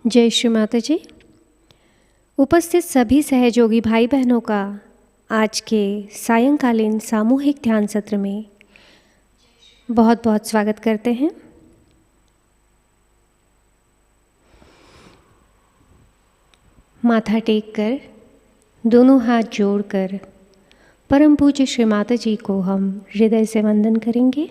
जय श्री माता जी। उपस्थित सभी सहयोगी भाई बहनों का आज के सायंकालीन सामूहिक ध्यान सत्र में बहुत बहुत स्वागत करते हैं। माथा टेक कर, दोनों हाथ जोड़कर परम पूज्य श्री माता जी को हम हृदय से वंदन करेंगे।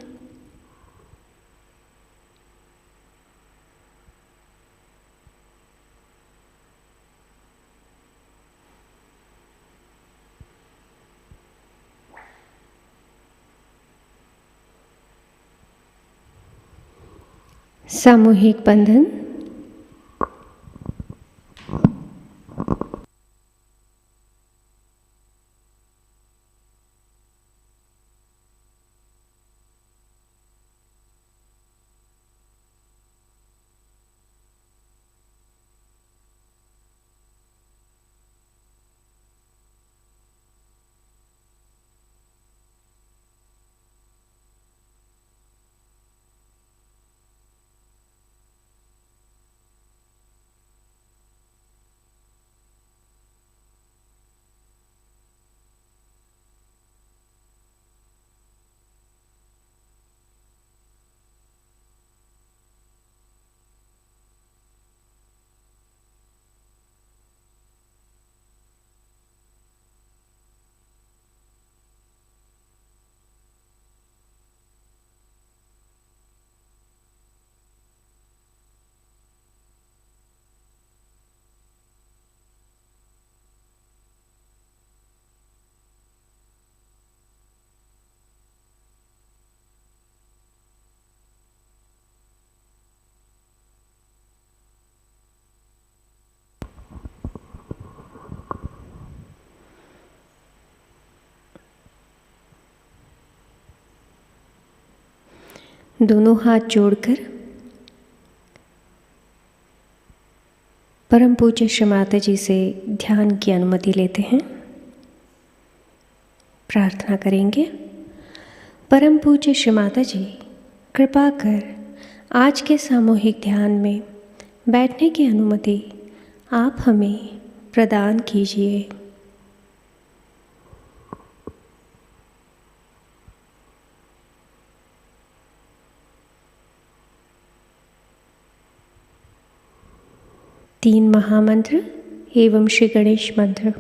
सामूहिक बंधन। दोनों हाथ जोड़कर परम पूज्य श्री माता जी से ध्यान की अनुमति लेते हैं। प्रार्थना करेंगे। परम पूज्य श्री माता जी, कृपा कर आज के सामूहिक ध्यान में बैठने की अनुमति आप हमें प्रदान कीजिए। तीन महामंत्र एवं श्री गणेश मंत्र।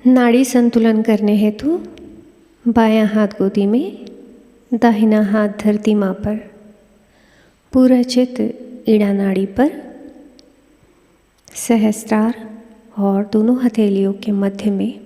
नाड़ी संतुलन करने हेतु बायां हाथ गोदी में, दाहिना हाथ धरती माँ पर, पूरा चित्त ईड़ा नाड़ी पर, सहस्त्रार और दोनों हथेलियों के मध्य में।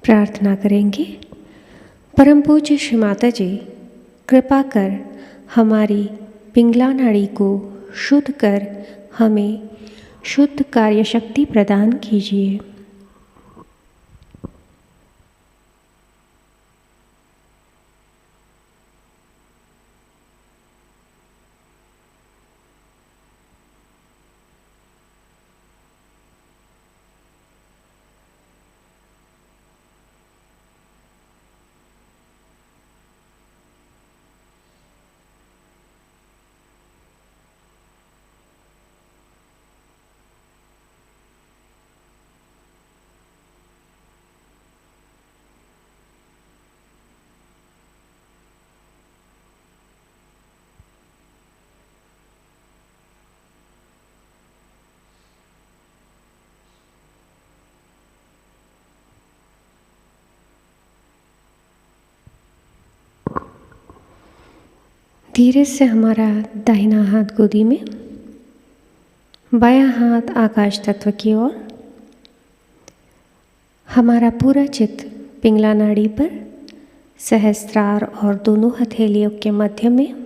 प्रार्थना करेंगे। परम पूज्य श्री माता जी, कृपा कर हमारी पिंगला नाड़ी को शुद्ध कर हमें शुद्ध कार्य शक्ति प्रदान कीजिए। धीरे से हमारा दाहिना हाथ गोदी में, बायां हाथ आकाश तत्व की ओर, हमारा पूरा चित्त पिंगला नाड़ी पर, सहस्त्रार और दोनों हथेलियों के मध्य में।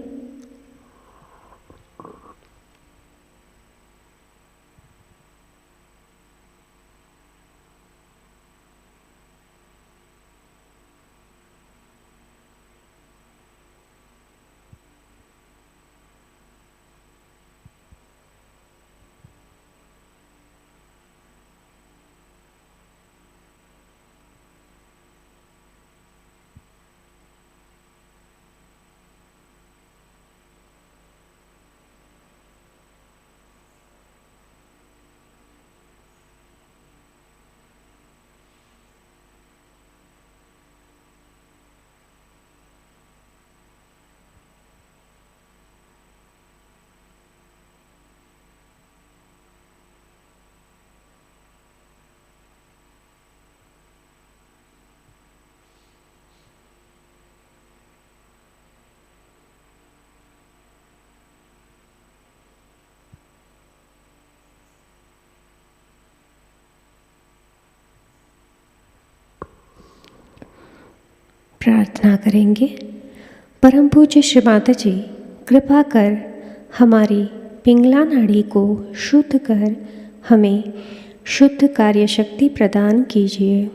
प्रार्थना करेंगे। परम पूज्य श्री माता जी, कृपा कर हमारी पिंगला नाड़ी को शुद्ध कर हमें शुद्ध कार्य शक्ति प्रदान कीजिए।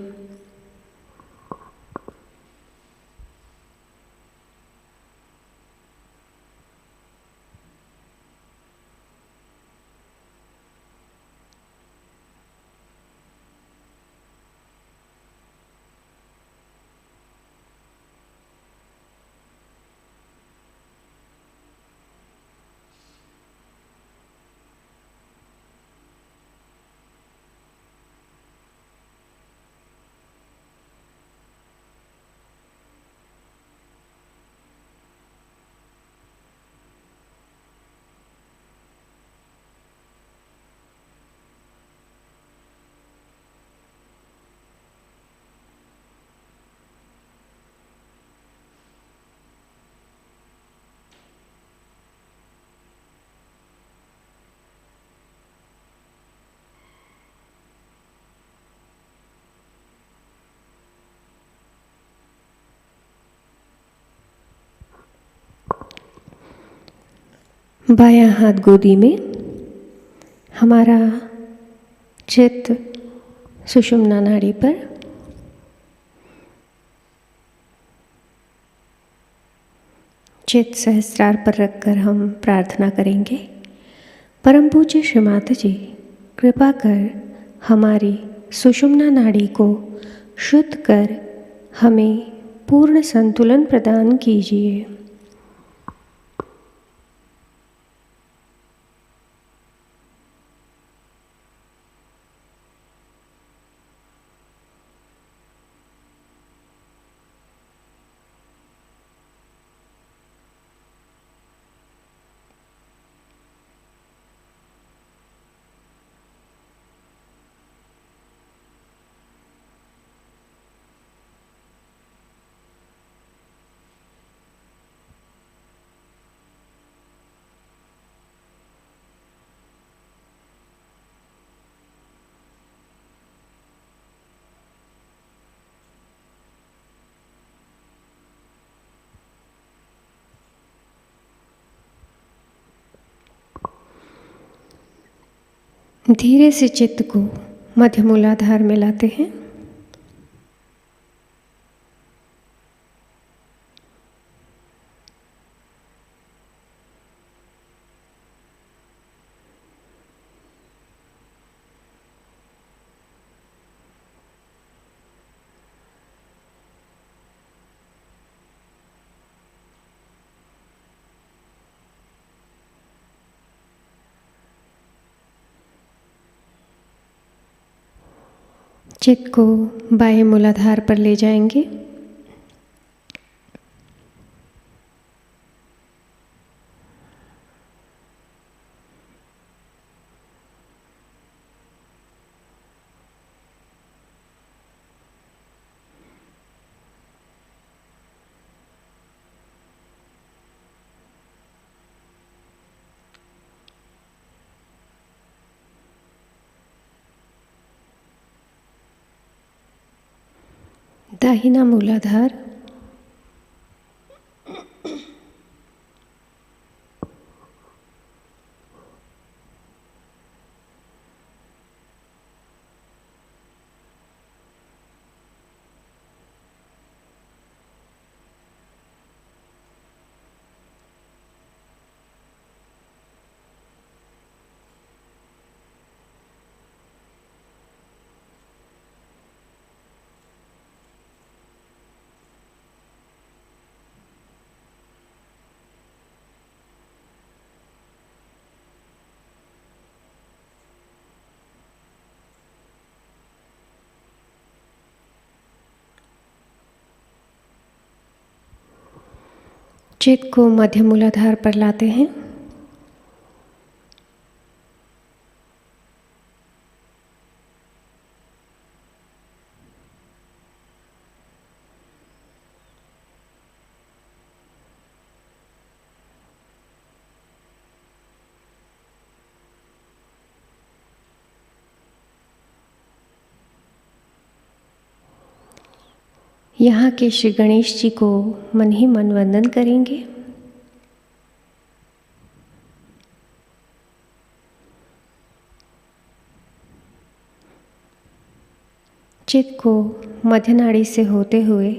बायां हाथ गोदी में, हमारा चित्त सुषुम्ना नाड़ी पर, चित्त सहस्रार पर रखकर हम प्रार्थना करेंगे। परम पूज्य श्री माता जी, कृपा कर हमारी सुषुम्ना नाड़ी को शुद्ध कर हमें पूर्ण संतुलन प्रदान कीजिए। धीरे से चित्त को मध्य मूलाधार में लाते हैं। चित्त को बाएं मूलाधार पर ले जाएंगे। दाहिना मूलाधार, चित्त को मध्य मूलाधार पर लाते हैं। यहाँ के श्री गणेश जी को मन ही मन वंदन करेंगे। चित्त को मध्य नाड़ी से होते हुए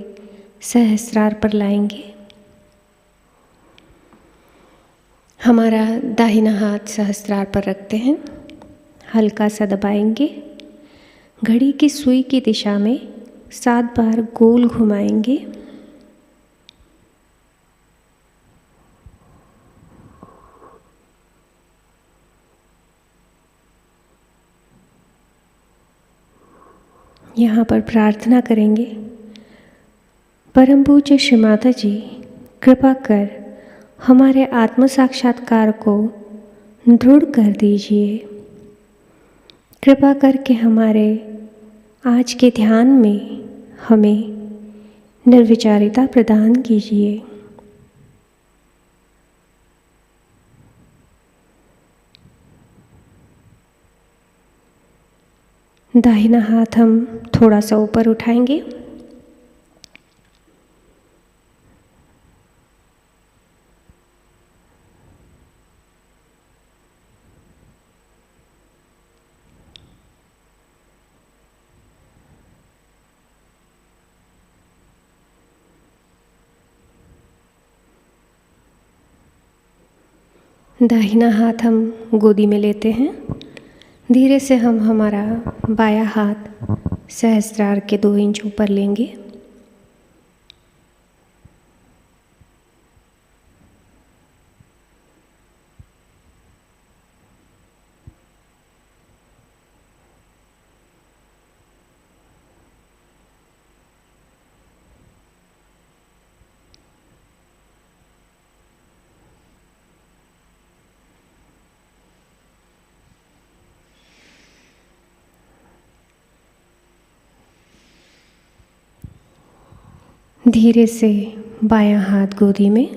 सहस्रार पर लाएंगे। हमारा दाहिना हाथ सहस्रार पर रखते हैं, हल्का सा दबाएंगे। घड़ी की सुई की दिशा में 7 बार गोल घुमाएंगे। यहाँ पर प्रार्थना करेंगे, परम पूज्य श्री माता जी, कृपा कर हमारे आत्म साक्षात्कार को दृढ़ कर दीजिए। कृपा करके हमारे आज के ध्यान में हमें निर्विचारिता प्रदान कीजिए। दाहिना हाथ हम थोड़ा सा ऊपर उठाएंगे। दाहिना हाथ हम गोदी में लेते हैं। धीरे से हम हमारा बायां हाथ सहस्त्रार के 2 इंच ऊपर लेंगे। धीरे से बायां हाथ गोदी में,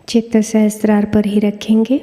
चित्त सहस्त्रार पर ही रखेंगे।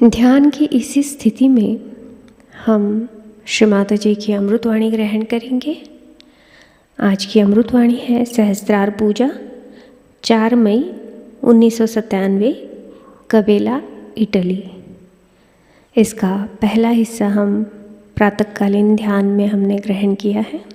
ध्यान की इसी स्थिति में हम श्री माताजी की अमृतवाणी ग्रहण करेंगे। आज की अमृतवाणी है सहस्त्रार पूजा 4 मई 1997, कबेला, इटली। इसका पहला हिस्सा हम प्रातःकालीन ध्यान में हमने ग्रहण किया है।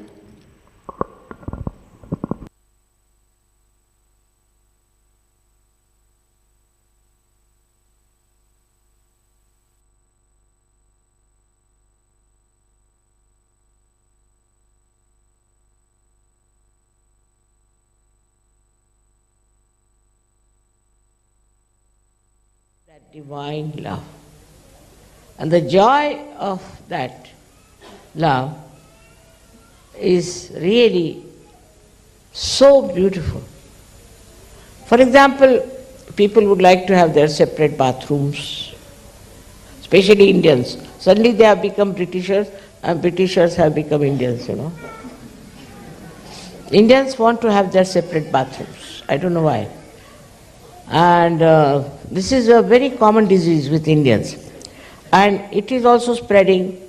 That divine love. And the joy of that love is really so beautiful. For example, people would like to have their separate bathrooms, especially Indians. Suddenly they have become Britishers, and Britishers have become Indians, you know. Indians want to have their separate bathrooms. I don't know why. And this is a very common disease with Indians. And it is also spreading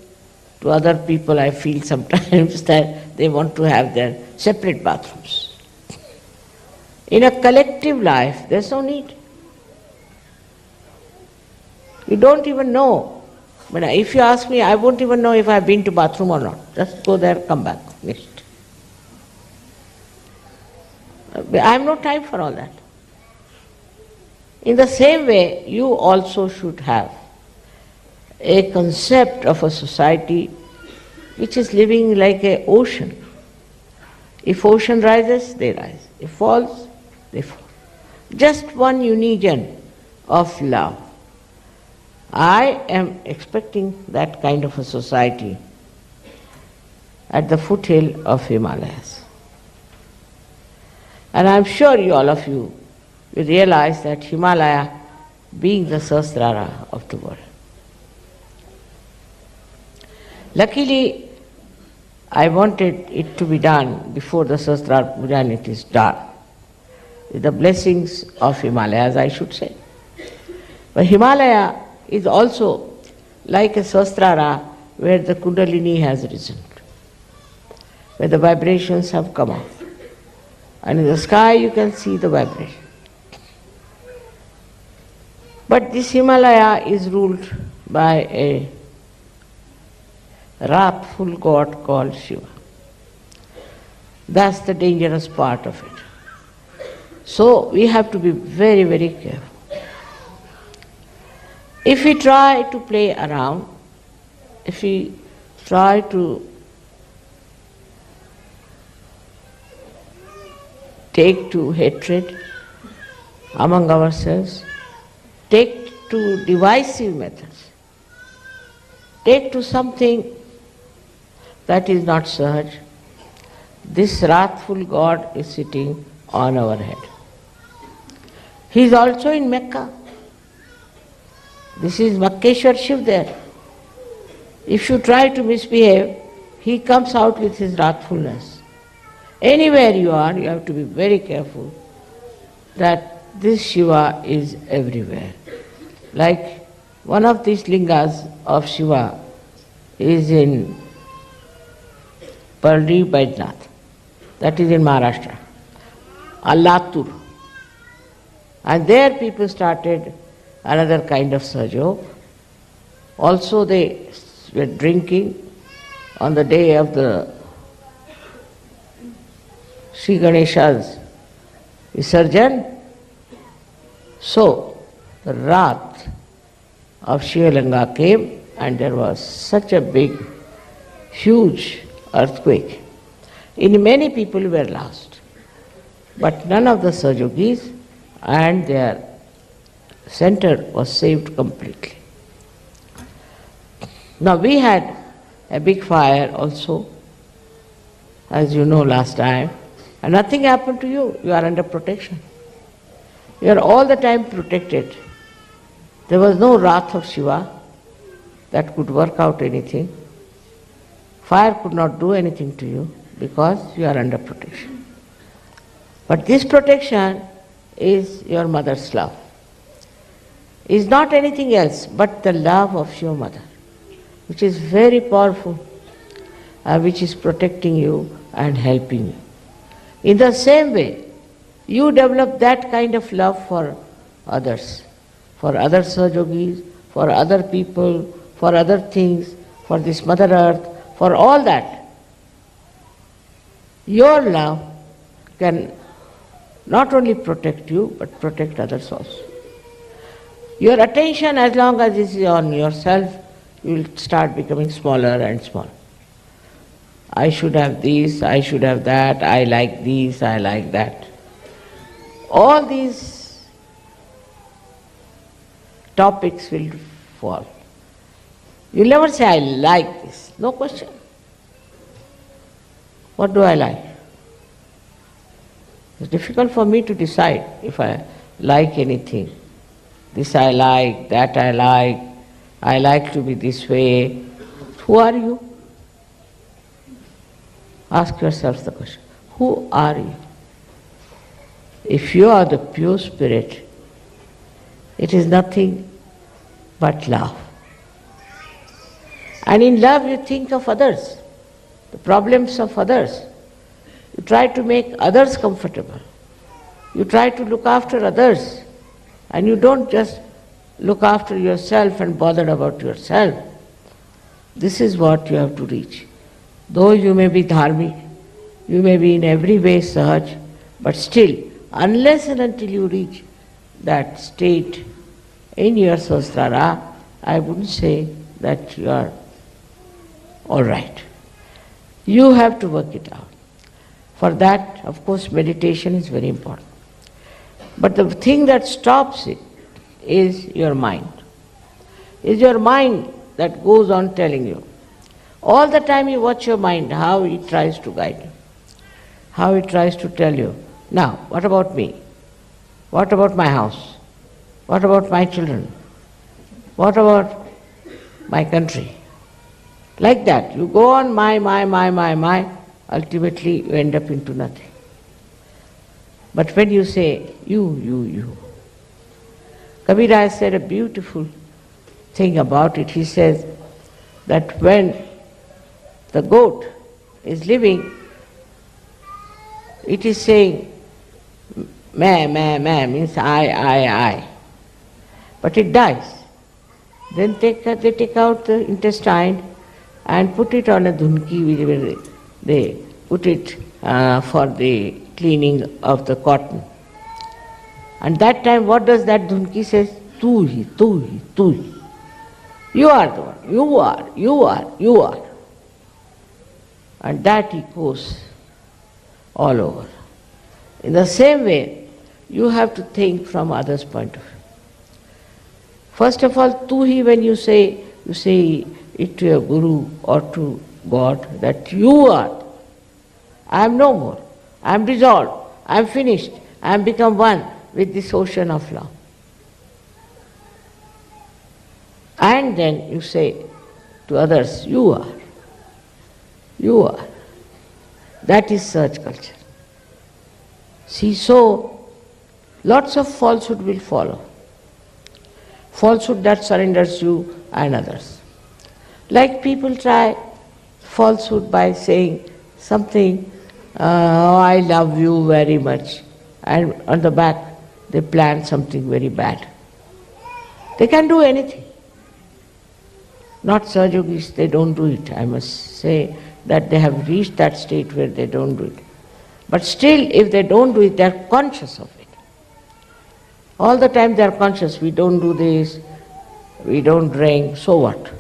to other people, I feel sometimes, that they want to have their separate bathrooms. In a collective life, there's no need. You don't even know. But if you ask me, I won't even know if I've been to bathroom or not. Just go there, come back, finished. I have no time for all that. In the same way, you also should have a concept of a society which is living like an ocean. If ocean rises, they rise. If falls, they fall. Just one union of love. I am expecting that kind of a society at the foothill of Himalayas. And I'm sure all of you will realize that Himalaya being the Sahasrara of the world. Luckily, I wanted it to be done before the Sahasrara Puja, and it is done. With the blessings of Himalayas, I should say. But Himalaya is also like a Sahasrara where the Kundalini has risen, where the vibrations have come up. And in the sky you can see the vibration. But this Himalaya is ruled by a wrathful god called Shiva. That's the dangerous part of it. So we have to be very, very careful. If we try to play around, if we try to take to hatred among ourselves, take to divisive methods, take to something that is not Sahaj, this wrathful God is sitting on our head. He is also in Mecca. This is Makkeshwar Shiv there. If you try to misbehave, he comes out with his wrathfulness. Anywhere you are, you have to be very careful that this Shiva is everywhere. Like one of these lingas of Shiva is in Parli Baijnath, that is in Maharashtra, Allatur. And there people started another kind of Sahaja. Also they were drinking on the day of the Sri Ganesha's Visarjan. So the wrath of Shivalanga came and there was such a big, huge earthquake. In many people were lost, but none of the Sahajogis and their center was saved completely. Now we had a big fire also, as you know last time, and nothing happened to you. You are under protection. You are all the time protected. There was no wrath of Shiva that could work out anything. Fire could not do anything to you because you are under protection. But this protection is your mother's love. Is not anything else but the love of your mother, which is very powerful, which is protecting you and helping you. In the same way, you develop that kind of love for others, for other Sahajogis, for other people, for other things, for this Mother Earth, for all that. Your love can not only protect you, but protect others also. Your attention, as long as it is on yourself, you will start becoming smaller and smaller. I should have this, I should have that, I like this, I like that. All these topics will fall. You'll never say, I like this. No question. What do I like? It's difficult for me to decide if I like anything. This I like, that I like to be this way. Who are you? Ask yourself the question. Who are you? If you are the pure spirit, it is nothing but love. And in love you think of others, the problems of others. You try to make others comfortable. You try to look after others. And you don't just look after yourself and bother about yourself. This is what you have to reach. Though you may be dharmic, you may be in every way Sahaj, but still, unless and until you reach that state in your sahasrara, I wouldn't say that you are all right. You have to work it out. For that, of course, meditation is very important. But the thing that stops it is your mind. Is your mind that goes on telling you. All the time you watch your mind, how it tries to guide you, how it tries to tell you, now, what about me? What about my house? What about my children? What about my country? Like that, you go on my, ultimately you end up into nothing. But when you say, you. Kabira has said a beautiful thing about it. He says that when the goat is living, it is saying, meh, means I. But it dies. Then they take out the intestine and put it on a dhunki, where they put it for the cleaning of the cotton. And that time what does that dhunki say? Tu hi, tu hi, tu hi. You are the one, you are, you are, you are. And that echoes all over. In the same way, you have to think from others' point of view. First of all, tu hi, when you say it to your guru or to God, that you are. I am no more. I am dissolved. I am finished. I am become one with this ocean of love. And then you say to others, you are. You are. That is search culture. See, so lots of falsehood will follow. Falsehood that surrenders you and others. Like people try falsehood by saying something, I love you very much, and on the back they plan something very bad. They can do anything. Not Sahajogis, they don't do it. I must say that they have reached that state where they don't do it. But still, if they don't do it, they are conscious of it. All the time they are conscious, we don't do this, we don't drink, so what?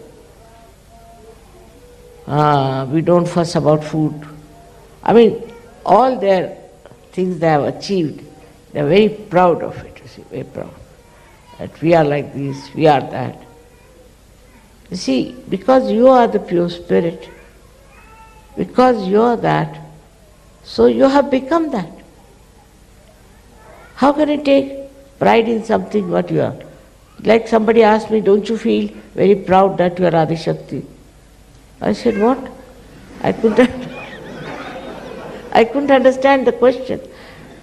We don't fuss about food. I mean, all their things they have achieved, they are very proud of it, you see, very proud. That we are like this, we are that. You see, because you are the pure spirit, because you are that, so you have become that. How can you take pride in something what you are? Like somebody asked me, don't you feel very proud that you are Adi Shakti? I said, what? I couldn't understand the question.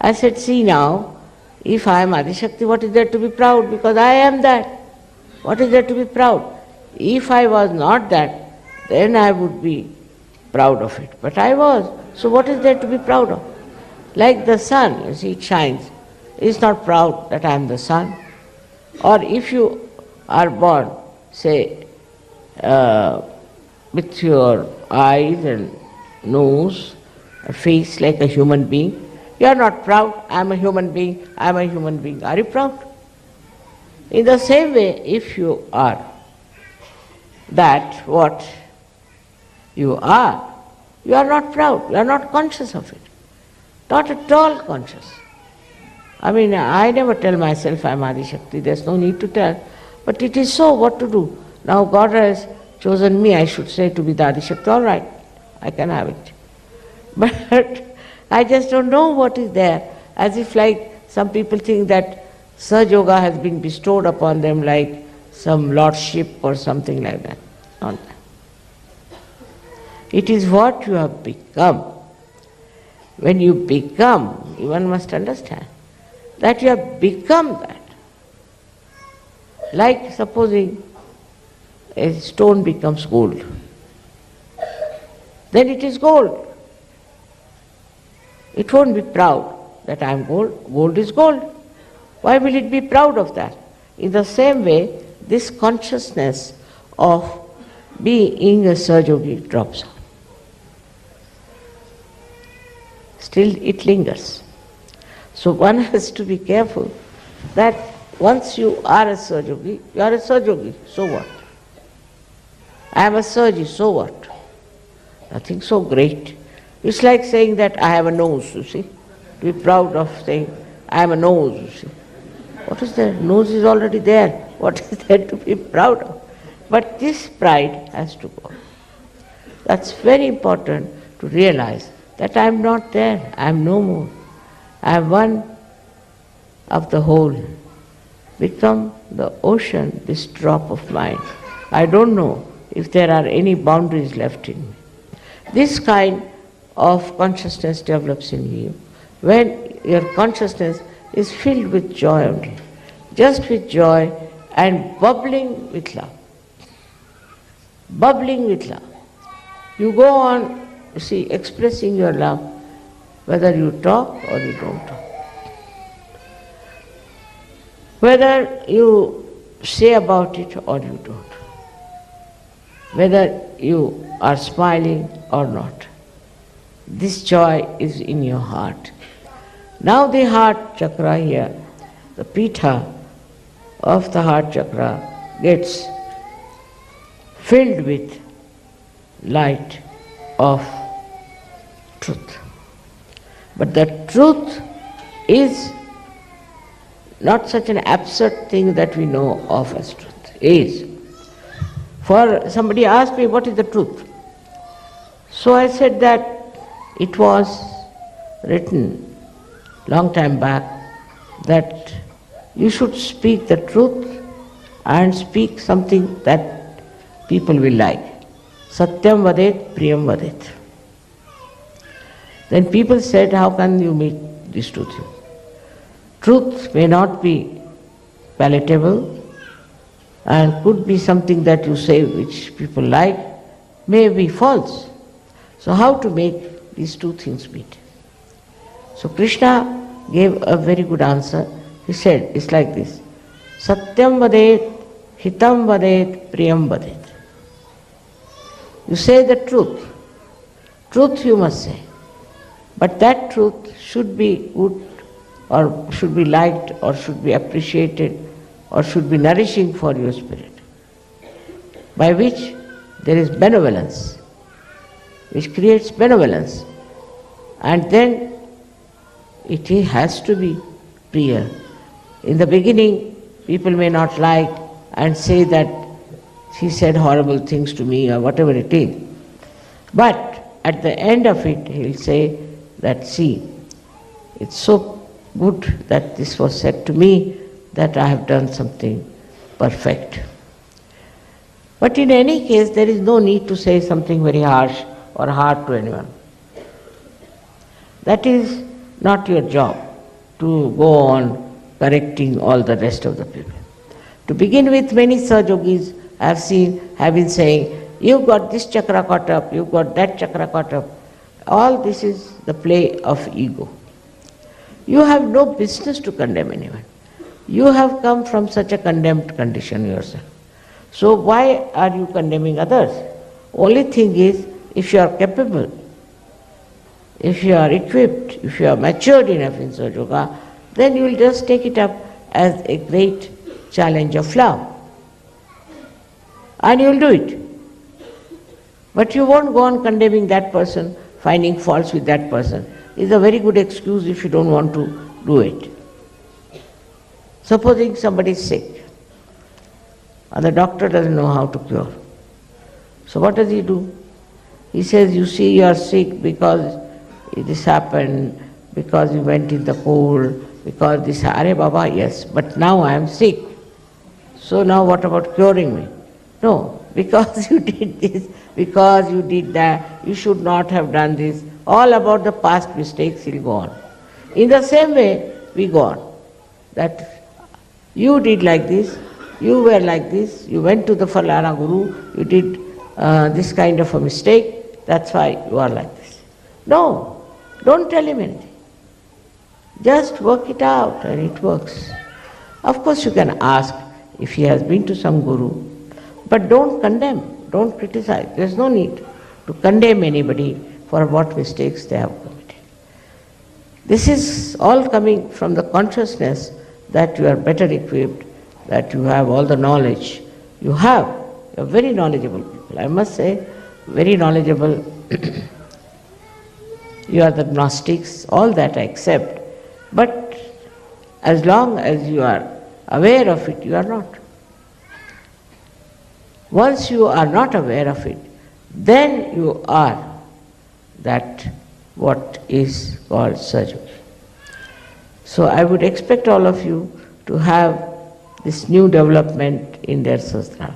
I said, see now, if I am Adi Shakti, what is there to be proud? Because I am that. What is there to be proud? If I was not that, then I would be proud of it. But I was. So what is there to be proud of? Like the sun, you see, it shines. It's not proud that I am the sun. Or if you are born, say, with your eyes and nose, a face like a human being, you are not proud, I am a human being, I am a human being. Are you proud? In the same way, if you are that what you are not proud, you are not conscious of it. Not at all conscious. I mean, I never tell myself I am Adi Shakti, there's no need to tell. But it is so, what to do? Now God has chosen me, I should say, to be the Adi Shakti, all right, I can have it. But I just don't know what is there. As if like some people think that Sahaja Yoga has been bestowed upon them like some lordship or something like that. Not that. It is what you have become. When you become, one must understand that you have become that. Like supposing a stone becomes gold, then it is gold. It won't be proud that I am gold. Gold is gold. Why will it be proud of that? In the same way, this consciousness of being a Sahaja Yogi drops off. Still it lingers. So one has to be careful that once you are a Sahaja Yogi, you are a Sahaja Yogi, so what? I am a Sahaji, so what? Nothing so great. It's like saying that I have a nose, you see. To be proud of saying, I am a nose, you see. What is there? Nose is already there. What is there to be proud of? But this pride has to go. That's very important to realize that I am not there, I am no more. I am one of the whole. Become the ocean, this drop of mine. I don't know if there are any boundaries left in me. This kind of consciousness develops in you when your consciousness is filled with joy only, just with joy and bubbling with love. Bubbling with love. You go on, you see, expressing your love, whether you talk or you don't talk. Whether you say about it or you don't. Whether you are smiling or not. This joy is in your heart. Now the heart chakra here the pitha of the heart chakra gets filled with light of truth. But the truth is not such an absurd thing that we know of as truth. Is. For somebody asked me, what is the truth? So I said that it was written long time back that you should speak the truth and speak something that people will like. Satyam vadet, priyam vadet. Then people said, how can you meet these two things? Truth may not be palatable and could be something that you say which people like, may be false. So how to make these two things meet? So Krishna gave a very good answer. He said, it's like this. Satyam vadet, hitam vadet, priyam vadet. You say the truth. Truth you must say. But that truth should be good or should be liked or should be appreciated or should be nourishing for your spirit, by which there is benevolence, which creates benevolence. And then it has to be priya. In the beginning, people may not like and say that he said horrible things to me or whatever it is. But at the end of it, he'll say that, see, it's so good that this was said to me that I have done something perfect. But in any case, there is no need to say something very harsh or hard to anyone. That is not your job, to go on correcting all the rest of the people. To begin with, many Sahajogis I have seen have been saying, you've got this chakra caught up, you've got that chakra caught up. All this is the play of ego. You have no business to condemn anyone. You have come from such a condemned condition yourself. So why are you condemning others? Only thing is, if you are capable, if you are equipped, if you are matured enough in Sahaja Yoga, then you will just take it up as a great challenge of love. And you will do it. But you won't go on condemning that person, finding faults with that person. It's a very good excuse if you don't want to do it. Supposing somebody is sick, and the doctor doesn't know how to cure. So what does he do? He says, you see, you are sick because this happened, because you went in the cold, because this, Are Baba, yes, but now I am sick. So now what about curing me? No, because you did this, because you did that, you should not have done this. All about the past mistakes he'll go on. In the same way, we go on. That you did like this, you were like this, you went to the Falana Guru, you did this kind of a mistake, that's why you are like this. No, don't tell him anything. Just work it out and it works. Of course you can ask if he has been to some Guru, but don't condemn, don't criticize. There's no need to condemn anybody for what mistakes they have committed. This is all coming from the consciousness that you are better equipped, that you have all the knowledge. You are very knowledgeable people. I must say, very knowledgeable. You are the Gnostics, all that I accept. But as long as you are aware of it, you are not. Once you are not aware of it, then you are that what is called Sahaja. So I would expect all of you to have this new development in their sastra,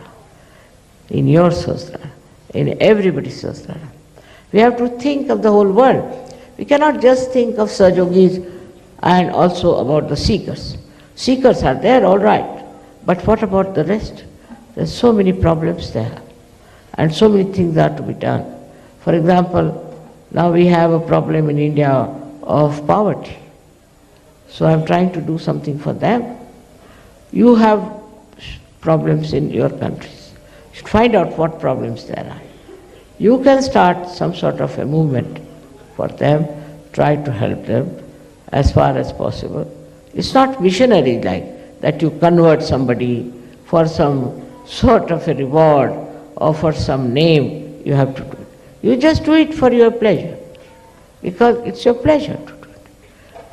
in your sastra, in everybody's sastra. We have to think of the whole world. We cannot just think of Sahajogis and also about the seekers. Seekers are there, all right, but what about the rest? There's so many problems there, and so many things are to be done. For example, now we have a problem in India of poverty. So I'm trying to do something for them. You have problems in your countries. You should find out what problems there are. You can start some sort of a movement for them, try to help them as far as possible. It's not missionary like that you convert somebody for some sort of a reward or for some name you have to do it. You just do it for your pleasure, because it's your pleasure to do it.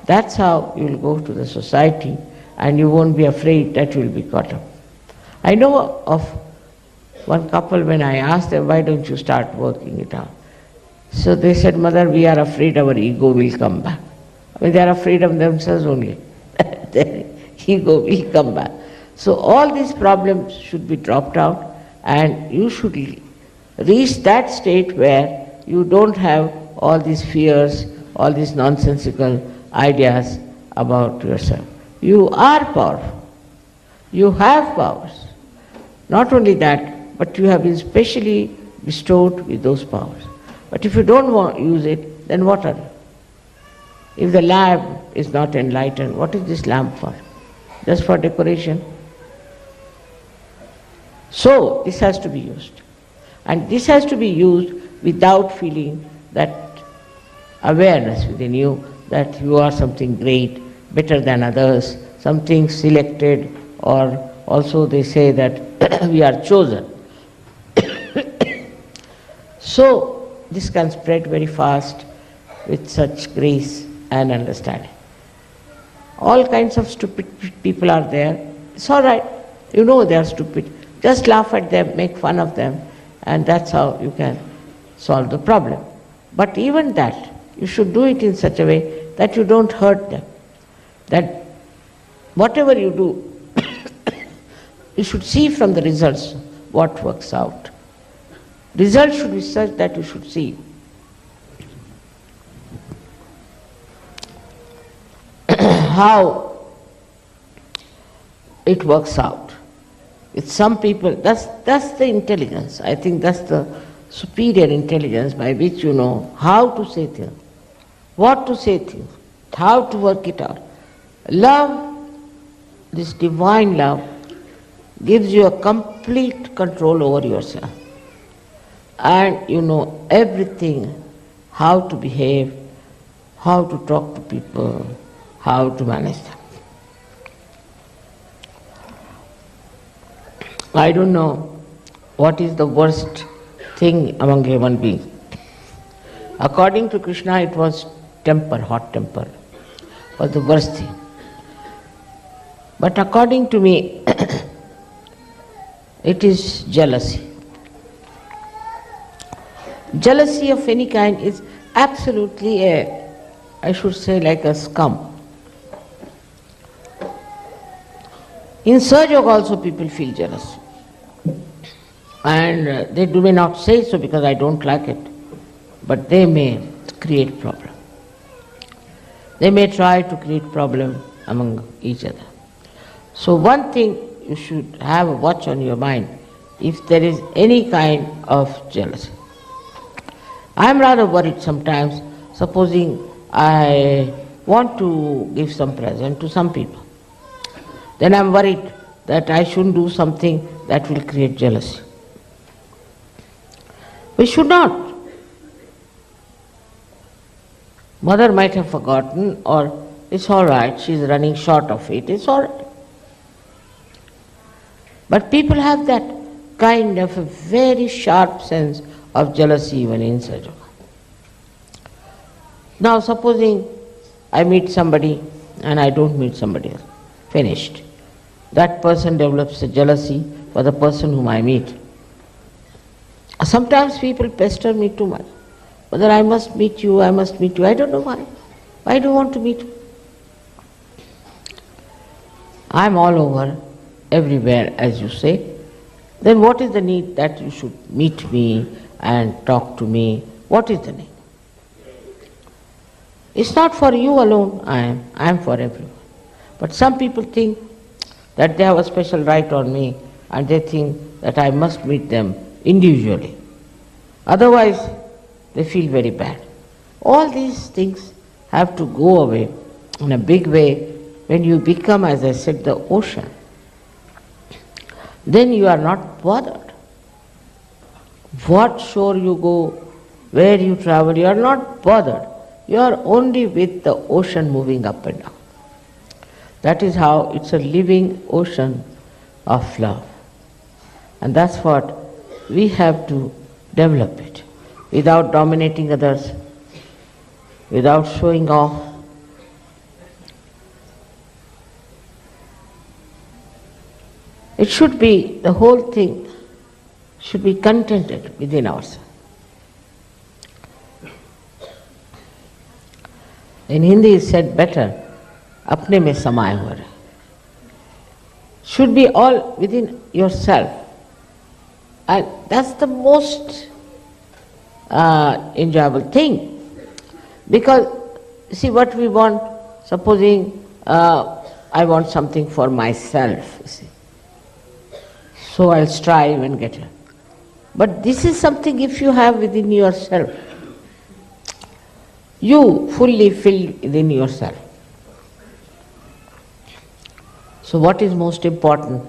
That's how you will go to the society and you won't be afraid that you will be caught up. I know of one couple, when I asked them, why don't you start working it out? So they said, Mother, we are afraid our ego will come back. I mean, they are afraid of themselves only. Their ego will come back. So all these problems should be dropped out, and you should reach that state where you don't have all these fears, all these nonsensical ideas about yourself. You are powerful. You have powers. Not only that, but you have been specially bestowed with those powers. But if you don't want to use it, then what are you? If the lamp is not enlightened, what is this lamp for? Just for decoration? So, this has to be used. And this has to be used without feeling that awareness within you that you are something great, better than others, something selected, or also they say that we are chosen. So, this can spread very fast with such grace and understanding. All kinds of stupid people are there. It's all right. You know they are stupid. Just laugh at them, make fun of them, and that's how you can solve the problem. But even that, you should do it in such a way that you don't hurt them. That whatever you do, you should see from the results what works out. Results should be such that you should see how it works out. With some people, that's the intelligence. I think that's the superior intelligence by which you know how to say things, what to say things, how to work it out. Love, this divine love, gives you a complete control over yourself. And you know everything, how to behave, how to talk to people, how to manage them. I don't know what is the worst thing among human beings. According to Krishna, it was temper, hot temper, was the worst thing. But according to me, it is jealousy. Jealousy of any kind is absolutely I should say, like a scum. In Sahaja also people feel jealous. And they may not say so because I don't like it, but they may create problem. They may try to create problem among each other. So one thing you should have a watch on your mind if there is any kind of jealousy. I am rather worried sometimes, supposing I want to give some present to some people. Then I am worried that I shouldn't do something that will create jealousy. We should not. Mother might have forgotten, or it's all right, she's running short of it, it's all right. But people have that kind of a very sharp sense of jealousy even in Sahaja. Now supposing I meet somebody and I don't meet somebody else, finished. That person develops a jealousy for the person whom I meet. Sometimes people pester me too much. Whether I must meet you, I must meet you. I don't know why. Why do you want to meet me? I'm all over, everywhere, as you say. Then what is the need that you should meet me and talk to me? What is the need? It's not for you alone, I am for everyone. But some people think that they have a special right on me and they think that I must meet them individually. Otherwise, they feel very bad. All these things have to go away in a big way when you become, as I said, the ocean. Then you are not bothered. What shore you go, where you travel, you are not bothered. You are only with the ocean moving up and down. That is how it's a living ocean of love. And that's what we have to develop it without dominating others, without showing off. It should be, the whole thing should be contented within ourselves. In Hindi it's said better, apne mein samaye hue rahe. Should be all within yourself. And that's the most enjoyable thing. Because, see what we want, supposing I want something for myself, you see. So I'll strive and get it. But this is something if you have within yourself, you fully filled within yourself. So what is most important?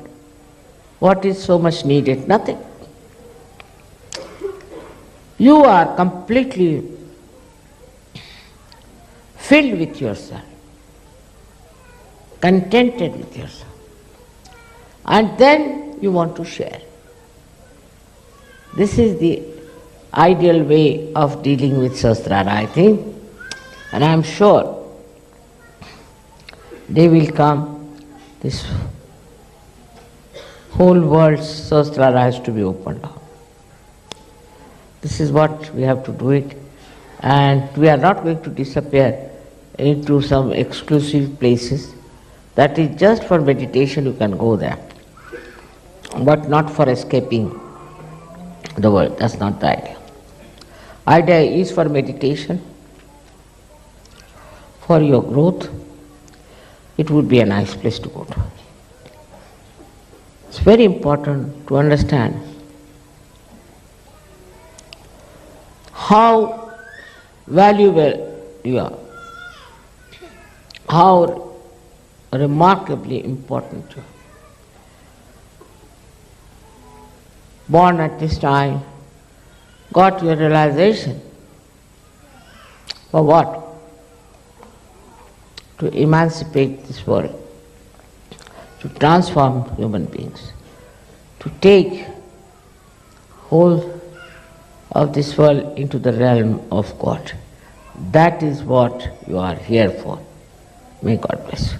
What is so much needed? Nothing. You are completely filled with yourself, contented with yourself. And then you want to share. This is the ideal way of dealing with Sahasrara, I think. And I am sure they will come, this whole world's Sahasrara has to be opened up. This is what we have to do it. And we are not going to disappear into some exclusive places. That is just for meditation, you can go there. But not for escaping the world. That's not the idea. Idea is for meditation, for your growth. It would be a nice place to go to. It's very important to understand how valuable you are, how remarkably important you are. Born at this time, got your realization. For what? To emancipate this world, to transform human beings, to take whole of this world into the realm of God. That is what you are here for. May God bless you.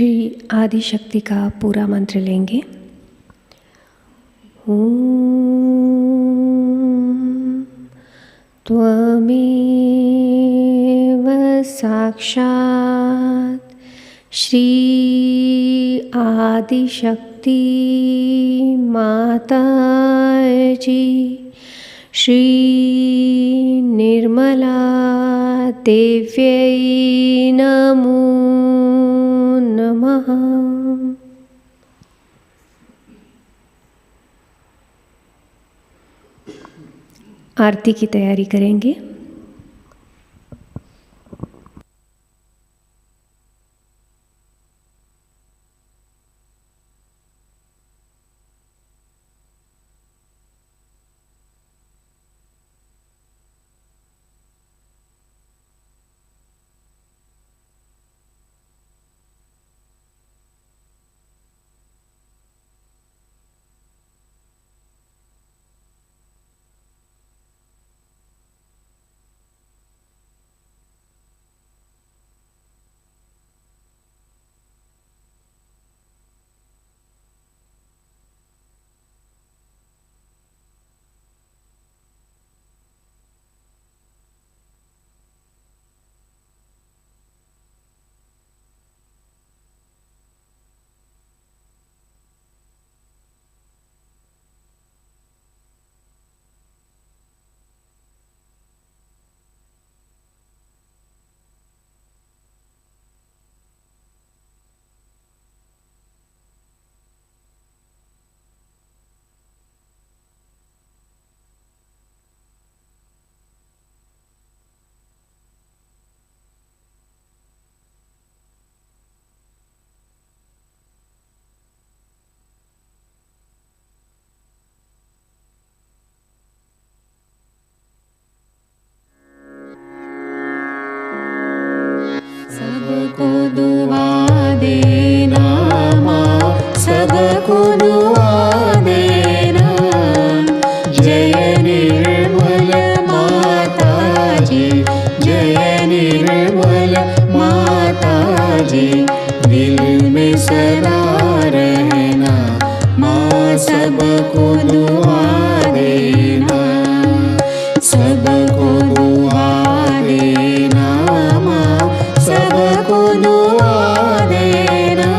Shri Adishakti का पूरा मंत्र लेंगे। ओम त्वमेव साक्षात् श्री आदिशक्ति माताजी श्री निर्मला देव्यै नमो नमः। आरती की तैयारी करेंगे। सबको दुआ देना माँ, सबको दुआ देना। जय निर्मल माताजी, जय निर्मल माताजी। दिल में सदा रहना माँ, सबको दुआ देना, सबको दुआ देना माँ, सबको दुआ देना।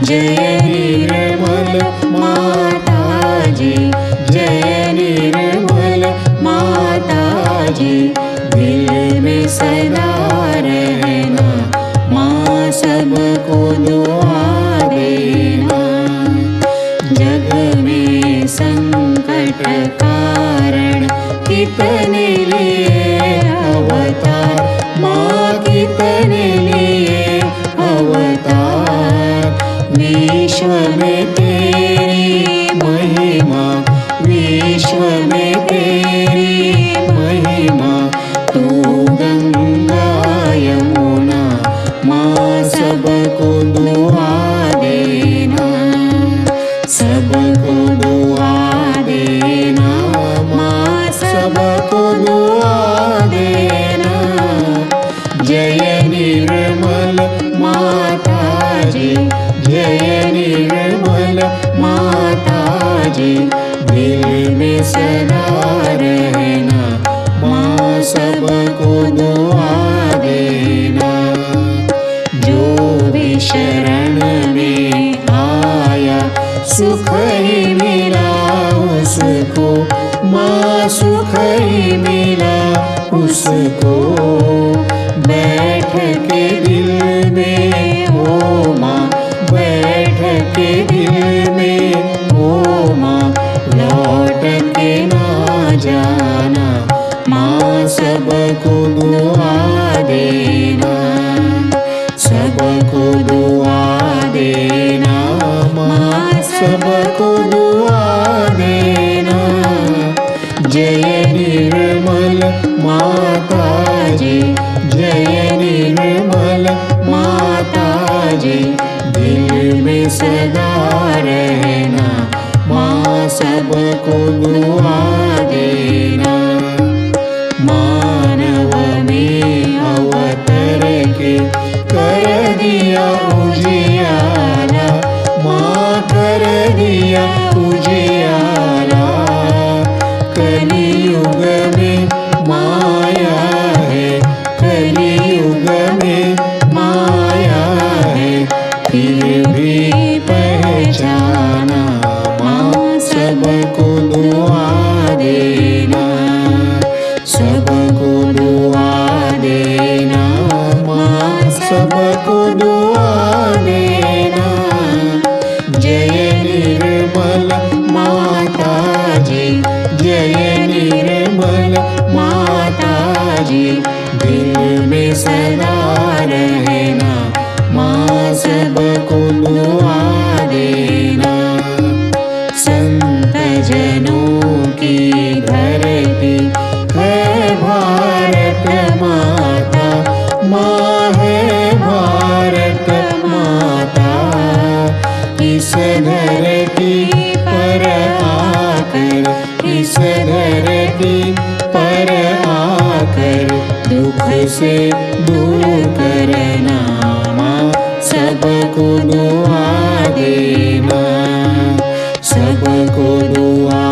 जय निर्मल माताजी, जय निर्मल माताजी। दिल में सदा रहना माँ, सबको दुआ देना। जग में संकट कारण कितने लिए अवतार माँ, कितने लिए अवतार। विश्व में तेरी महिमा, विश्व में तेरी महिमा। तू गंगा यमुना माँ, सबको दुआ देना, सबको दुआ देना माँ, सबको दुआ देना। जय निर्मल माताजी, जय निर्मल माताजी। दिल में सदा रहना माँ, सबको दुआ देना। जो भी शरण में आया सुख ही मिला उसको माँ, सुख ही मिला उसको। बैठ के दिल में ओ माँ, बैठ के दिल में ओ माँ। लौट के ना जाना माँ, सबको दुआ देना, सबको दुआ देना माँ, सबको दुआ देना। जय निर्मल माताजी, जय निर्मल माताजी। दिल में सदा रहना माँ, सबको दुआ देना। मानव में अवतर के कर दिया में सदा रहना, माँ सबको दुआ देना। संत जनों की धरती है भारत माता, माँ है भारत माता। इस धरती पर आकर, इस धरती पर आकर दुख से दूर करना, माँ सबको दुआ देना, सबको दुआ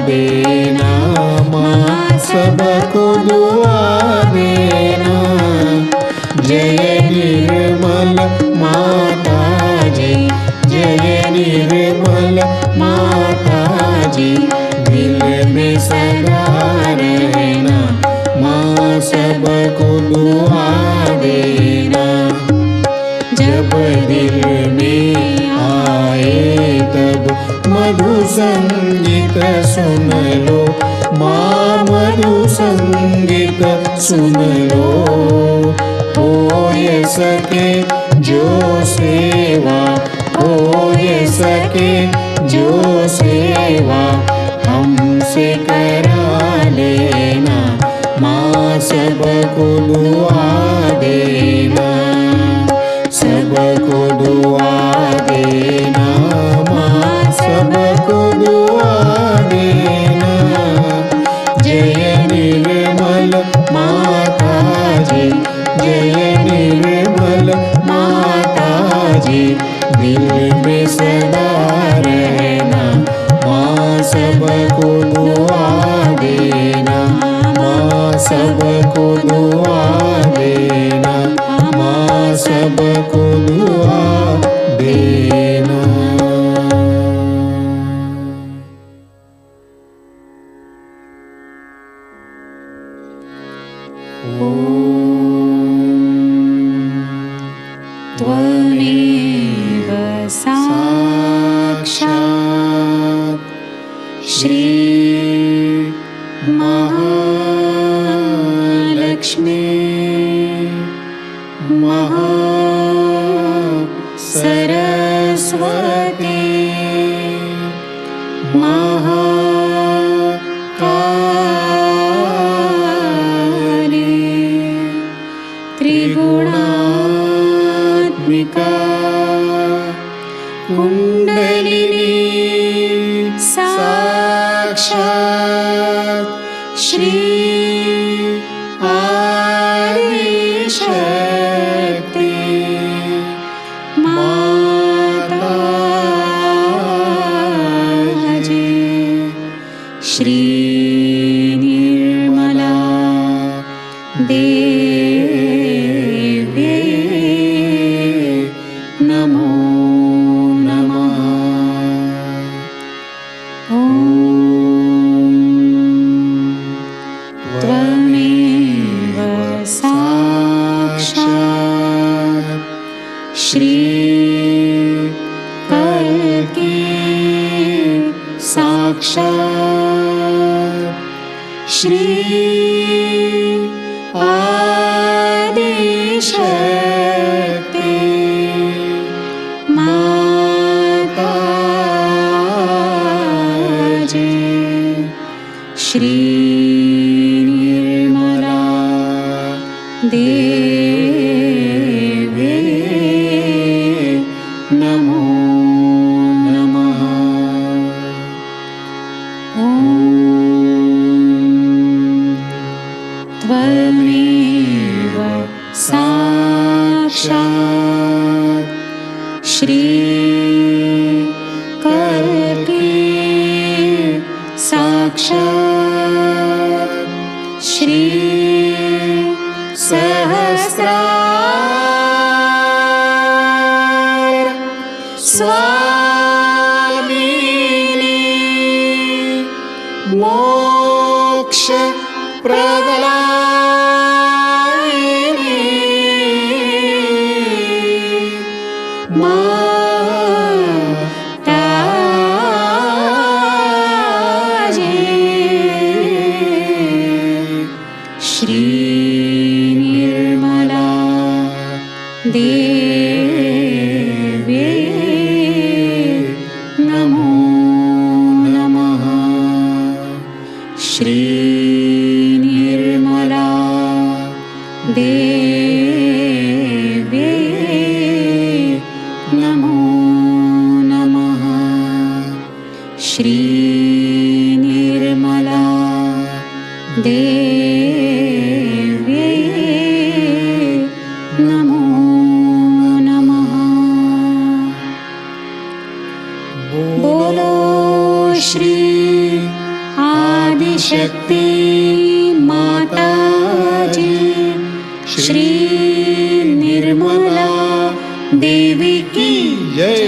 देना, माँ सबको दुआ देना। जय निर्मल माताजी, जय निर्मल माताजी। दिल में सदा रहना, माँ सबको दुआ देना। जब दिल में आए तब मधु संगीत सुन लो, माँ मधु संगीत सुन लो। हो ये सके जो सेवा, हो ये सके जो सेवा हमसे करा लेना, माँ सबको दुआ देना, सबको दुआ देना, माँ सबको दुआ देना। जय निर्मल माताजी, जय निर्मल माताजी। दिल में सदा रहना, माँ सबको दुआ देना, माँ सबको दुआ देना, माँ सबको दुआ देना। त्वमेव साक्षात् श्री महालक्ष्मी सरस्वती महाकाली त्रिगुणात्मिका कुंडलिनी साक्षात् श्री आदिशक्ति माताजी। श्री निर्मला देवी नमो नमः। त्वमेव साक्षात् श्री कल्की साक्षात् श्री आदिशक्ति माताजी। श्री निर्मला देवी नमो नमः। त्वमेव साक्षात् श्री कल्की साक्षात् श्री सहस्रार स्वामिनी मोक्ष प्रदायिनी माताजी। श्री निर्मला देव्यै नमो नमः। श्री निर्मला देव्यै नमो नमः। श्री निर्मला देव्यै नमो नमः। बोलो श्री आदिशक्ति माताजी श्री निर्मला देवी की जय।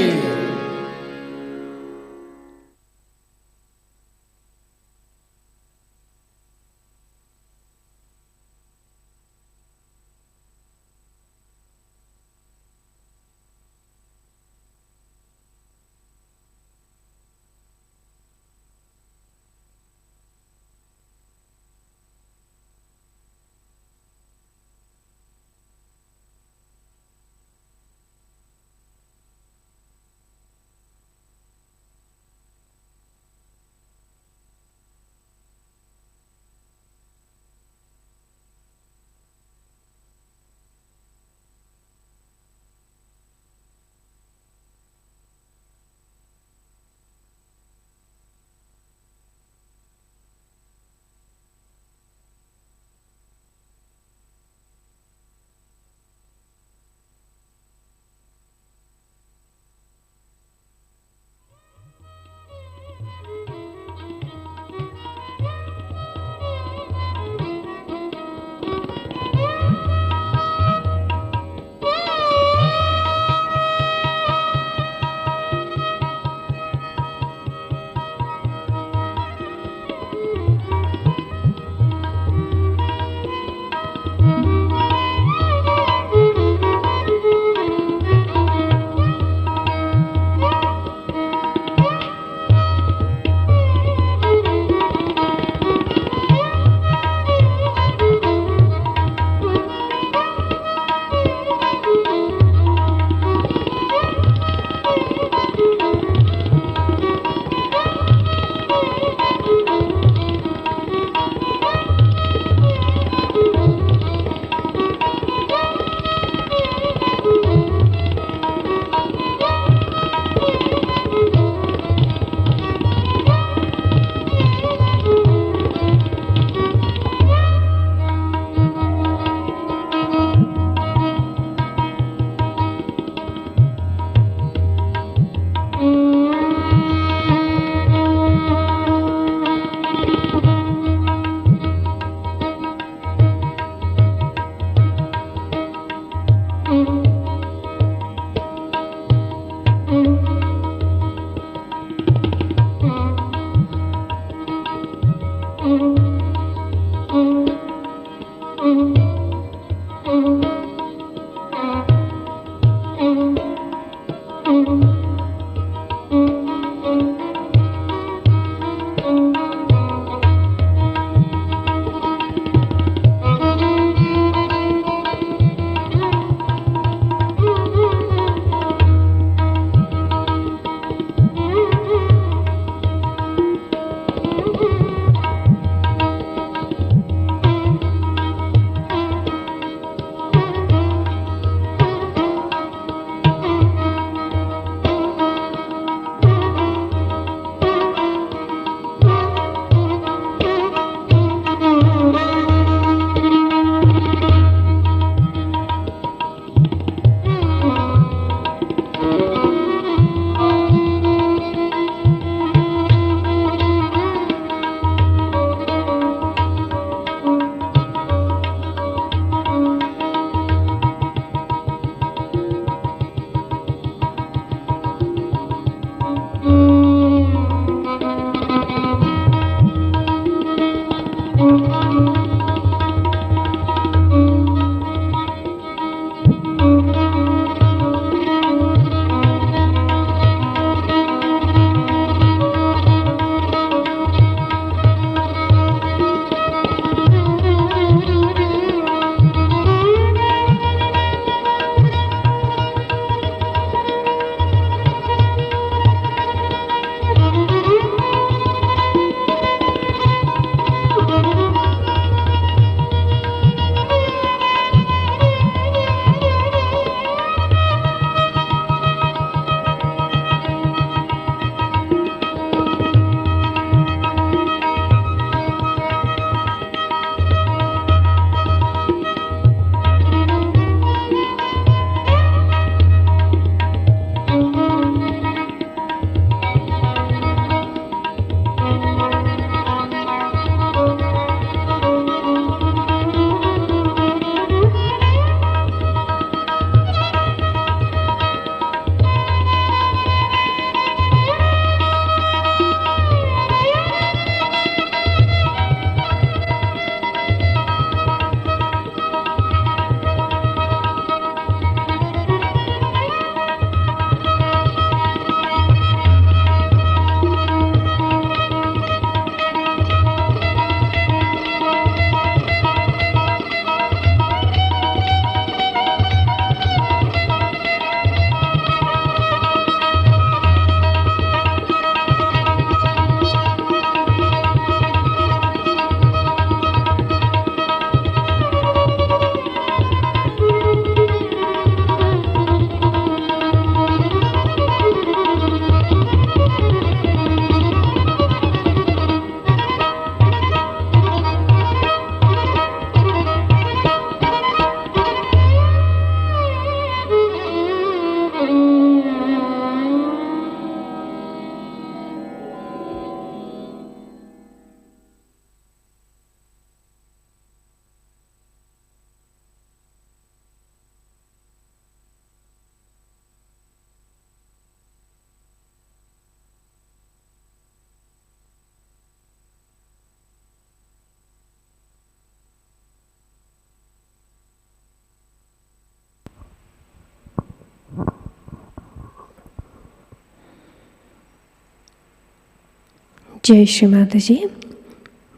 जय श्री माता जी।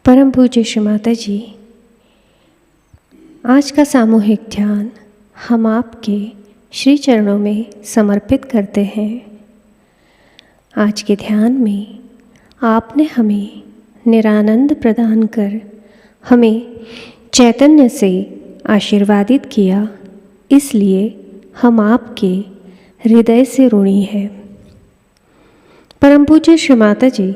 परम पूज्य श्री माता जी, आज का सामूहिक ध्यान हम आपके श्री चरणों में समर्पित करते हैं। आज के ध्यान में आपने हमें निरानंद प्रदान कर हमें चैतन्य से आशीर्वादित किया, इसलिए हम आपके हृदय से ऋणी हैं। परम पूज्य श्री माता जी,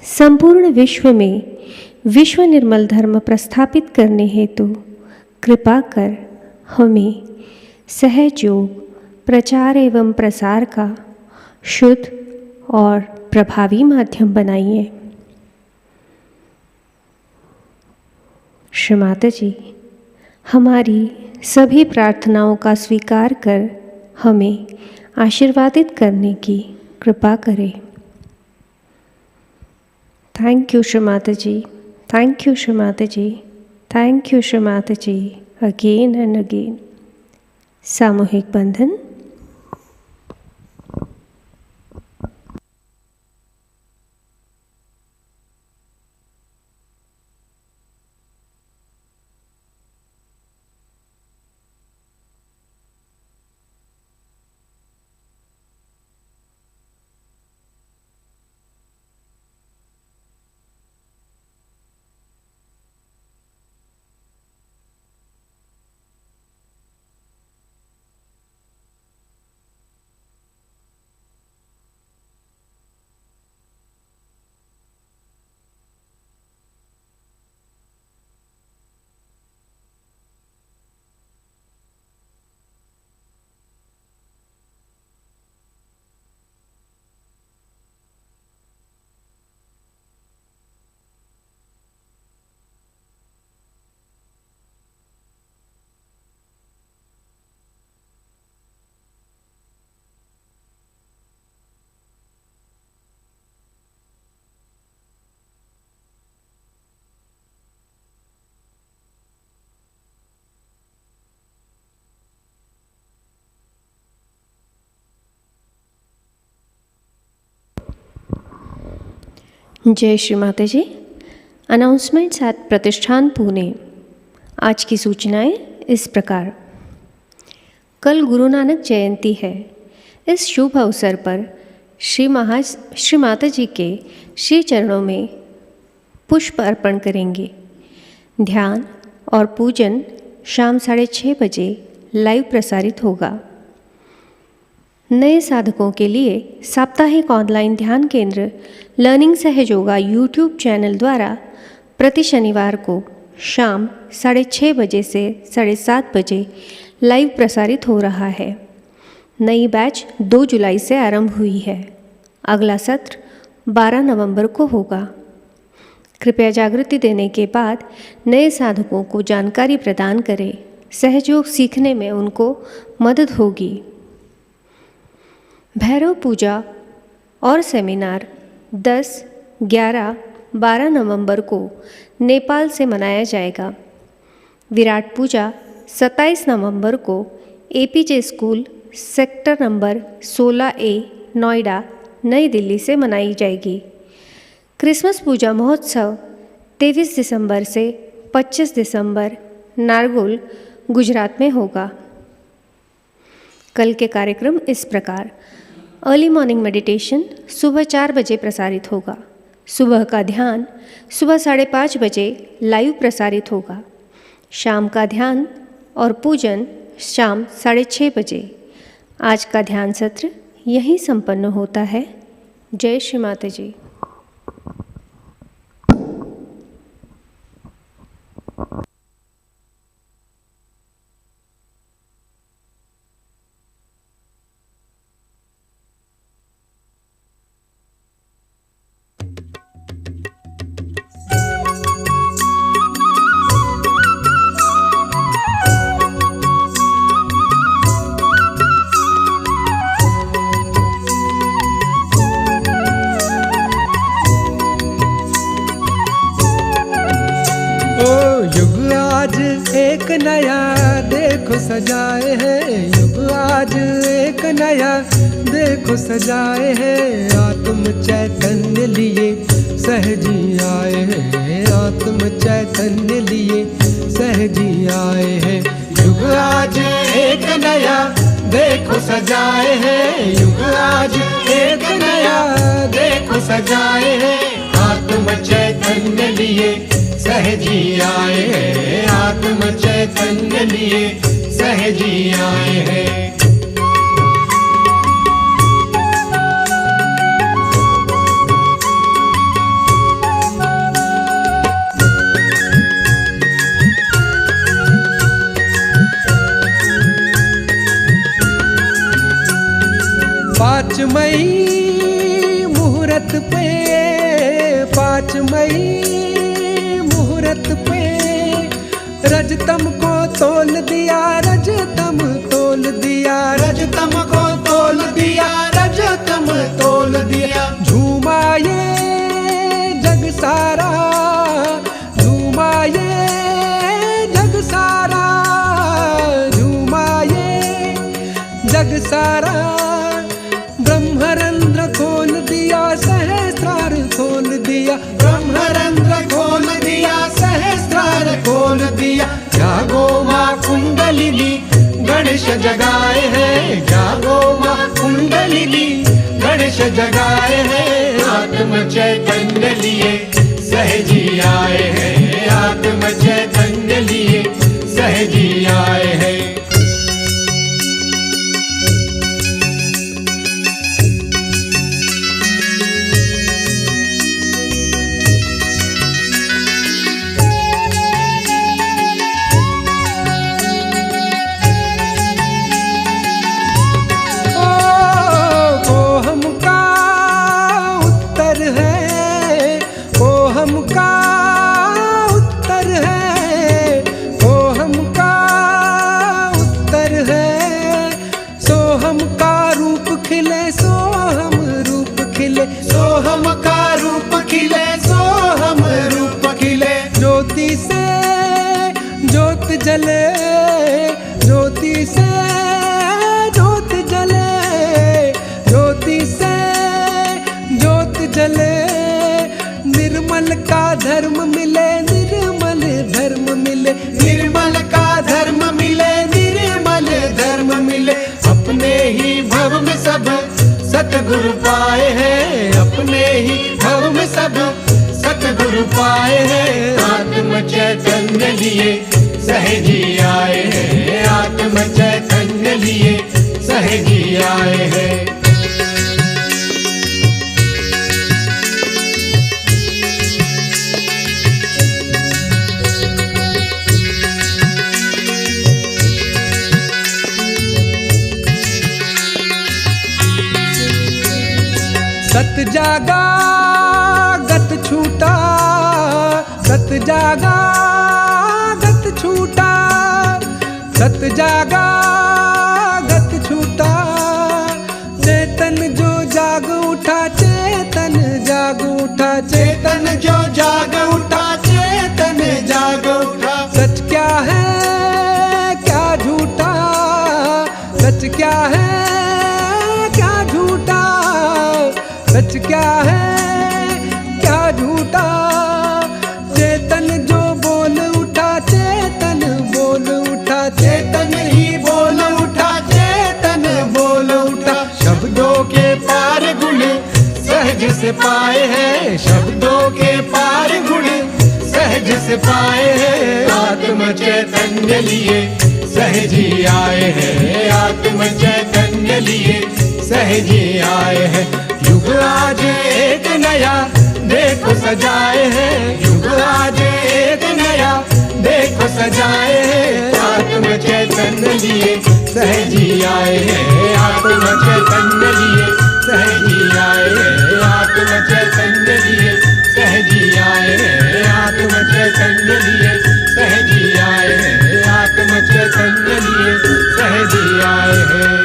संपूर्ण विश्व में विश्व निर्मल धर्म प्रस्थापित करने हेतु कृपा कर हमें सहज योग प्रचार एवं प्रसार का शुद्ध और प्रभावी माध्यम बनाइए। श्री माता जी, हमारी सभी प्रार्थनाओं का स्वीकार कर हमें आशीर्वादित करने की कृपा करें। Thank you Shri Mata ji, thank you Shri Mata ji, thank you Shri Mata ji, again and again. सामूहिक बंधन। जय श्री माता जी। अनाउंसमेंट्स एट प्रतिष्ठान पुणे। आज की सूचनाएं इस प्रकार। कल गुरु नानक जयंती है। इस शुभ अवसर पर श्री माता जी के श्री चरणों में पुष्प अर्पण करेंगे। ध्यान और पूजन शाम 6:30 बजे लाइव प्रसारित होगा। नए साधकों के लिए साप्ताहिक ऑनलाइन ध्यान केंद्र लर्निंग सहयोगा यूट्यूब चैनल द्वारा प्रति शनिवार को शाम 6:30 बजे से 7:30 बजे लाइव प्रसारित हो रहा है। नई बैच 2 जुलाई से आरंभ हुई है। अगला सत्र 12 नवंबर को होगा। कृपया जागृति देने के बाद नए साधकों को जानकारी प्रदान करें। सहयोग सीखने में उनको मदद होगी। भैरव पूजा और सेमिनार 10, 11, 12 नवंबर को नेपाल से मनाया जाएगा। विराट पूजा 27 नवंबर को APJ school sector number 16A Noida नई दिल्ली से मनाई जाएगी। क्रिसमस पूजा महोत्सव 23 दिसंबर से 25 दिसंबर नारगोल गुजरात में होगा। कल के कार्यक्रम इस प्रकार। अर्ली मॉर्निंग मेडिटेशन सुबह 4 बजे प्रसारित होगा। सुबह का ध्यान सुबह 5:30 बजे लाइव प्रसारित होगा। शाम का ध्यान और पूजन शाम 6:30 बजे। आज का ध्यान सत्र यहीं संपन्न होता है। जय श्री माता जी। एक नया देखो सजाए है, युग आज एक नया देखो सजाए है। आत्म चैतन्य लिए सहजी आए हैं, आत्म चैतन्य लिए सहजी आए हैं। युग आज एक नया देखो सजाए हैं, युग आज एक नया देखो सजाए हैं, आत्म चैतन्य लिए सहजी आए हैं, आत्म चैतन्य लिए सहजी आए हैं। पाँच मई मुहूर्त पे, 5 मई मुहूर्त पे रजतम को तोल दिया, रजतम तोल दिया, रजतम को तोल दिया, रजतम तोल दिया। झूमा ये जग सारा, झूमा ये जग सारा, झूमा ये जग सारा। ब्रह्मरंध्र खोल दिया, सहस्त्रार खोल दिया, ब्रह्मरंध्र खोल दिया, सहस्त्रार खोल दिया। जागो माँ कुंडलिनी गणेश जगाए हैं, जागो माँ कुंडलिनी गणेश जगाए हैं, आत्म चैतन्य लिए सहजी आए हैं, आत्म चैतन्य लिए सहजी आए हैं। जले ज्योति से ज्योत जले, ज्योति से ज्योत जले। निर्मल का धर्म मिले, निर्मल धर्म मिले, निर्मल का धर्म मिले, निर्मल धर्म मिले। अपने ही भव में सब सतगुरु पाए हैं, अपने ही भव में सब सतगुरु पाए हैं, आत्म चैतन्य लिए सहजी आए हैं, आत्म चैतन्य लिए सहजी आए हैं। सत जागा गत छूटा, सत जागा गत छूटा, सत जागा गत छूटा। चेतन जो जाग उठा, चेतन जाग उठा, चेतन जो जाग उठा, चेतन जाग उठा। सच क्या है क्या झूठा, सच क्या है क्या झूठा, सच क्या है क्या झूठा। चेतन जो बोल उठा, चेतन बोल उठा, चेतन ही बोल उठा, चेतन बोल उठा। शब्दों के पार गुण सहज से पाए हैं, शब्दों के पार गुण सहज से पाए हैं, आत्म चैतन्य लिए सहजी आए हैं, आत्म चैतन्य लिए सहजी आए हैं। युग आज एक नया देखो सजाए हैं, युग आज एक नया देखो सजाए हैं, आत्म चैतन्य लिए सहजी आए हैं, आत्म चैतन्य लिए सहजी आए हैं, आत्म चैतन्य लिए सहजी आए हैं, आत्म चैतन्य लिए सहजी आए हैं, आत्म चैतन्य लिए सहजी आए हैं।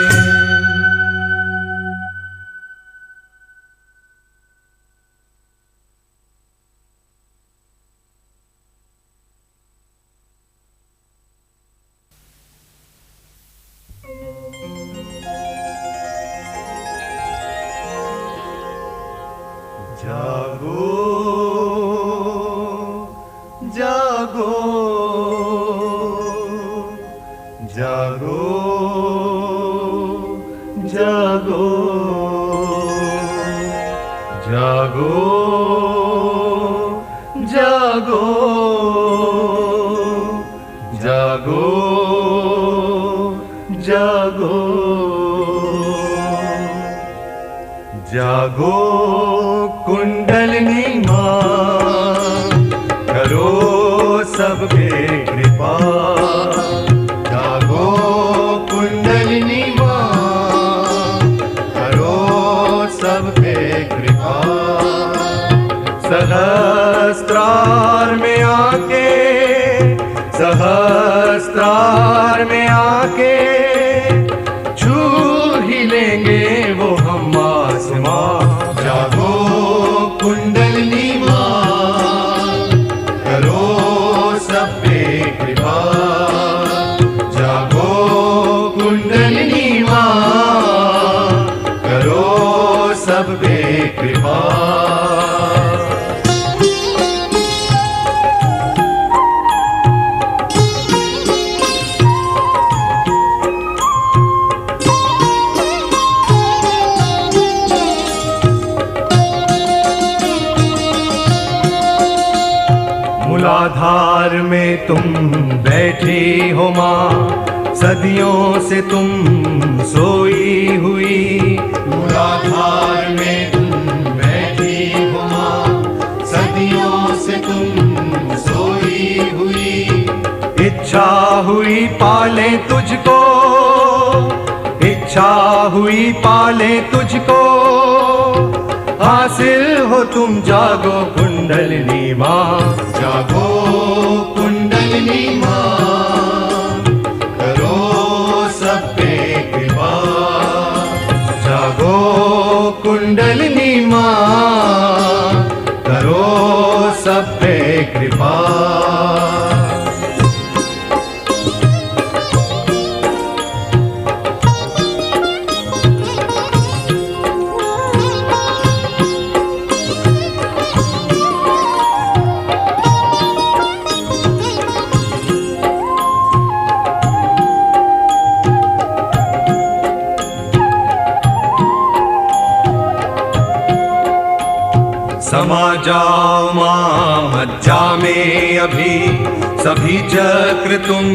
जा जागो जागो जागो जागो जागो जागो जागो कुंडलिनी माँ करो सब पे कृपा जागो कुंडलिनी माँ करो सब पे कृपा सहस्त्रार में आके सहस्त्रार में आके छू ही लेंगे वो हम आसमां जागो कुंडलिनी माँ करो सब पे कृपा जागो कुंडलिनी माँ करो सब पे कृपा मूलाधार में तुम बैठी हो माँ सदियों से तुम सोई हुई मूलाधार में तुम बैठी हो माँ सदियों से तुम सोई हुई इच्छा हुई पाले तुझको इच्छा हुई पाले तुझको हासिल हो तुम जागो कुंडलिनी माँ जागो कुंडलिनी माँ करो सब पे कृपा जागो कुंडलिनी माँ करो सब पे कृपा समा जाओ माँ मज्जा में अभी सभी चक्र तुम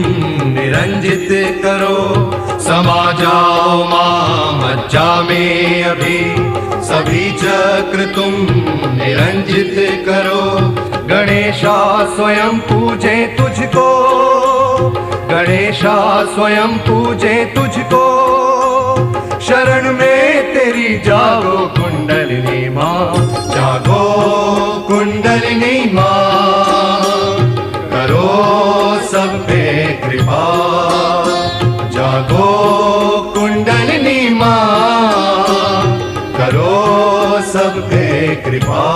निरंजित करो समा जाओ माँ मज्जा में अभी सभी चक्र तुम निरंजित करो गणेशा स्वयं पूजे तुझको गणेशा स्वयं पूजे तुझको शरण में तेरी जागो कुंडलिनी माँ जागो कुंडलिनी माँ करो सब पे कृपा जागो कुंडलिनी माँ करो सब पे कृपा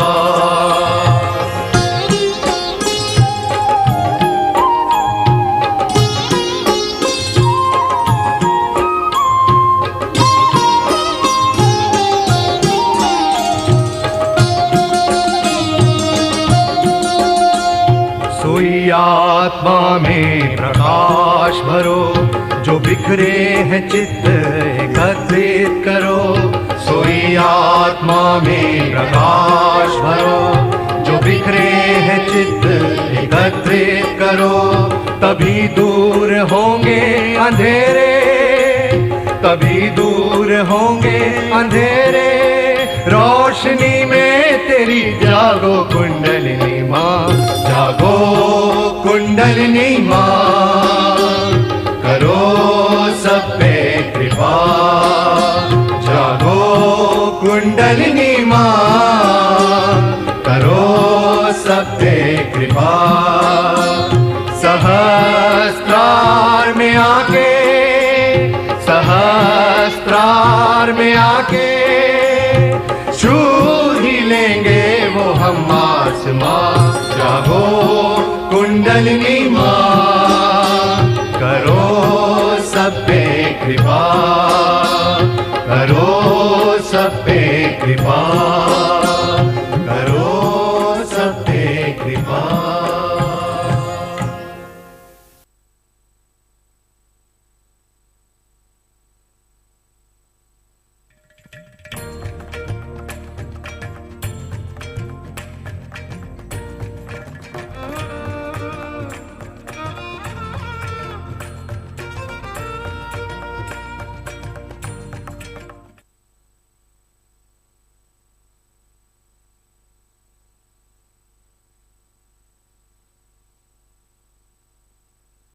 आत्मा में प्रकाश भरो जो बिखरे हैं चित्त एकत्रित करो सोई आत्मा में प्रकाश भरो जो बिखरे हैं चित्त एकत्रित करो तभी दूर होंगे अंधेरे तभी दूर होंगे अंधेरे रोशनी में तेरी जागो कुंडलिनी माँ जागो कुंडलिनी माँ करो सब पे कृपा जागो कुंडलिनी माँ करो सब पे कृपा सहस्त्रार में आके सहस्त्रार में आके छू ही लेंगे वो हम आसमां जागो कुंडलिनी माँ करो सब पे कृपा करो सब पे कृपा